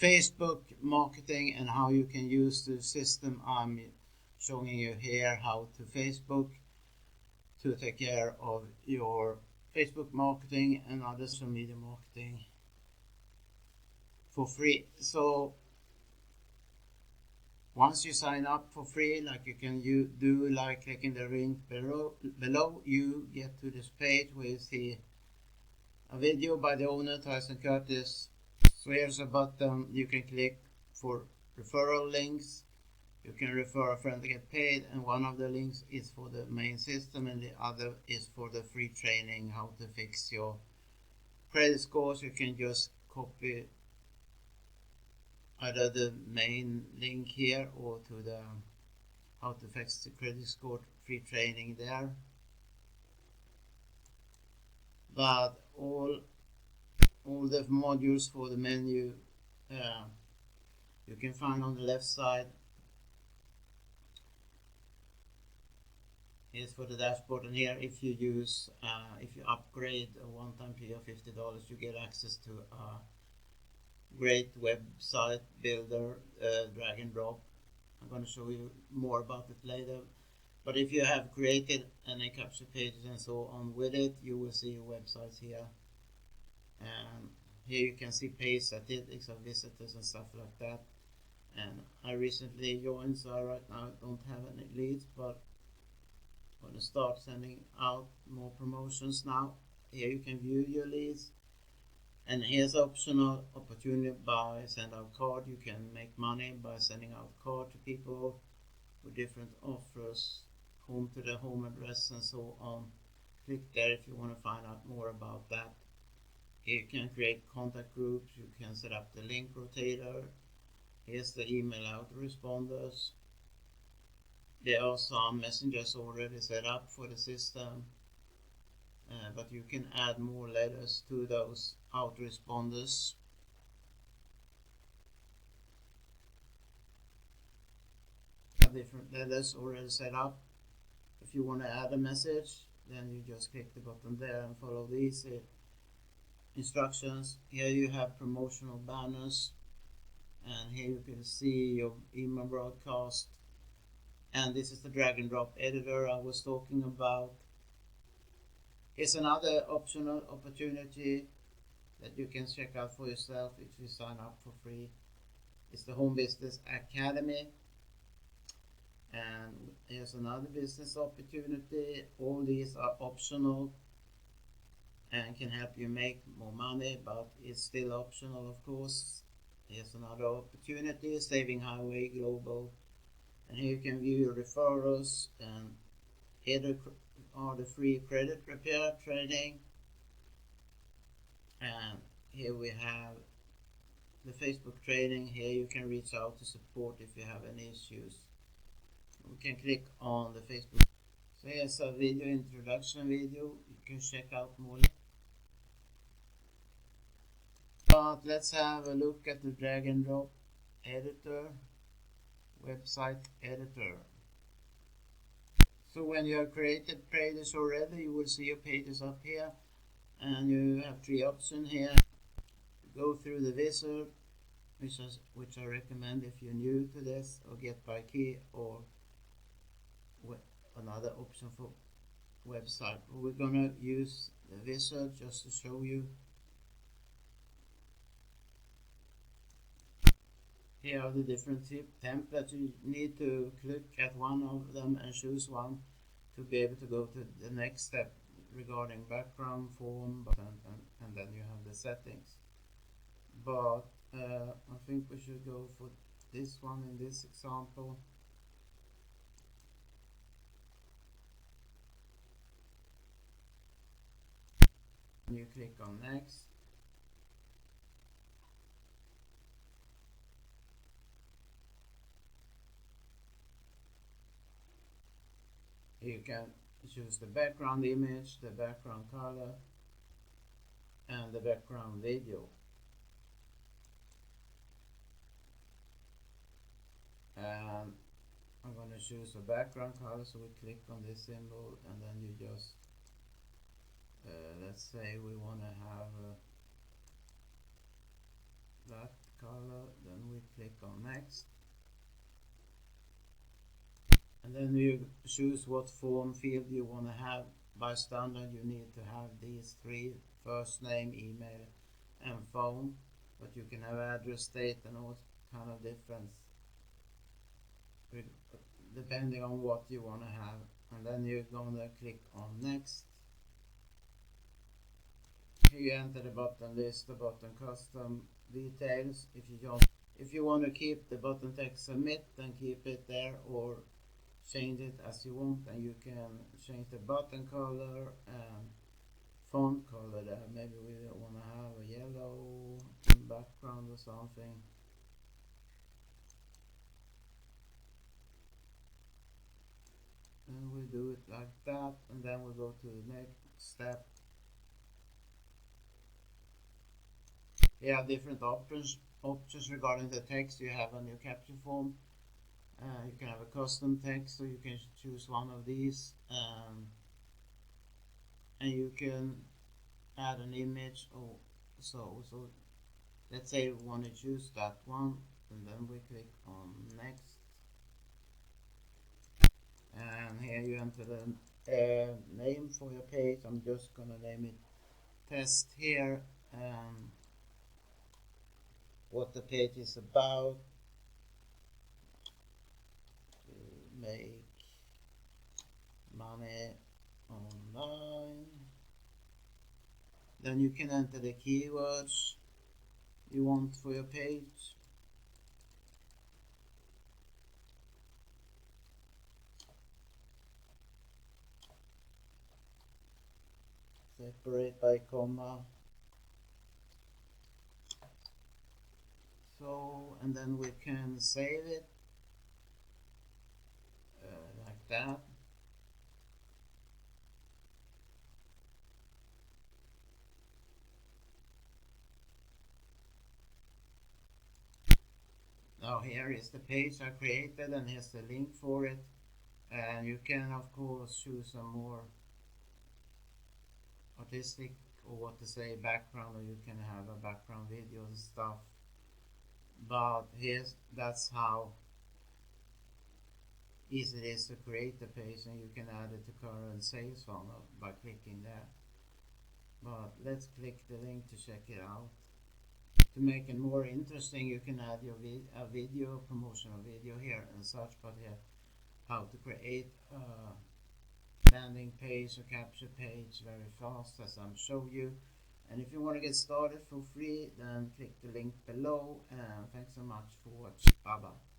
Facebook marketing and how you can use the system I'm showing you here, how to Facebook to take care of your Facebook marketing and other social media marketing for free. So once you sign up for free, like you can do like clicking the link below, you get to this page where you see a video by the owner, Tyson Curtis. So here's a button you can click for referral links. You can refer a friend to get paid, and one of the links is for the main system and the other is for the free training how to fix your credit scores. You can just copy either the main link here or to the how to fix the credit score free training there. But all the modules for the menu you can find on the left side. Here's for the dashboard, and here if you use if you upgrade a one-time fee of $50, you get access to a great website builder, drag and drop. I'm going to show you more about it later. But if you have created any capture pages and so on with it, you will see your websites here. And here you can see page statistics of visitors and stuff like that. And I recently joined, so right now I don't have any leads, but I'm going to start sending out more promotions now. Here you can view your leads. And here's optional opportunity by send out card. You can make money by sending out card to people with different offers, home to the home address and so on. Click there if you want to find out more about that. Here you can create contact groups. You can set up the link rotator. Here's the email autoresponders. There are some messengers already set up for the system. But you can add more letters to those autoresponders. Have different letters already set up. If you want to add a message, then you just click the button there and follow these instructions. Here you have promotional banners, and here you can see your email broadcast. And this is the drag and drop editor I was talking about. Here's another optional opportunity that you can check out for yourself if you sign up for free. It's the Home Business Academy. And here's another business opportunity. All these are optional and can help you make more money, but it's still optional, of course. Here's another opportunity, Saving Highway Global. And here you can view your referrals, and here are the free credit repair training. And here we have the Facebook training. Here you can reach out to support if you have any issues. We can click on the Facebook. So here's a video introduction video. You can check out more. But let's have a look at the drag and drop editor, website editor. So when you have created pages already, you will see your pages up here, and you have three options here. Go through the wizard, which I recommend if you're new to this, or get by key, or another option for website. We're gonna use the wizard just to show you. Here are the different templates. You need to click at one of them and choose one to be able to go to the next step regarding background, form, and then you have the settings. But I think we should go for this one in this example. And you click on next. You can choose the background image, the background color, and the background video. And I'm going to choose a background color, so we click on this symbol, and then you just let's say we want to have that color, then we click on next, and then you choose what form field you want to have. By standard you need to have these three: first name, email and phone, but you can have address, date and all kind of difference depending on what you want to have. And then you're going to click on next. Here you enter the button list, the button custom details. If you want to keep the button text submit, then keep it there or change it as you want, and you can change the button color and font color there. Maybe we want to have a yellow background or something. And we do it like that, and then we go to the next step. You have different options regarding the text you have on your capture form. You can have a custom text, so you can choose one of these, and you can add an image or so let's say we want to choose that one, and then we click on next, and here you enter the name for your page. I'm just gonna name it test here, and what the page is about: to make money online. Then you can enter the keywords you want for your page. Separate by comma. So, and then we can save it like that. Now here is the page I created, and here's the link for it. And you can of course choose some more artistic, or what to say, background, or you can have a background video and stuff. But that's how easy it is to create the page, and you can add it to current sales funnel by clicking there. But let's click the link to check it out. To make it more interesting, you can add your video, promotional video here, and search but here how to create a landing page or capture page very fast, as I'm showing you. And if you want to get started for free, then click the link below, and thanks so much for watching. Bye bye.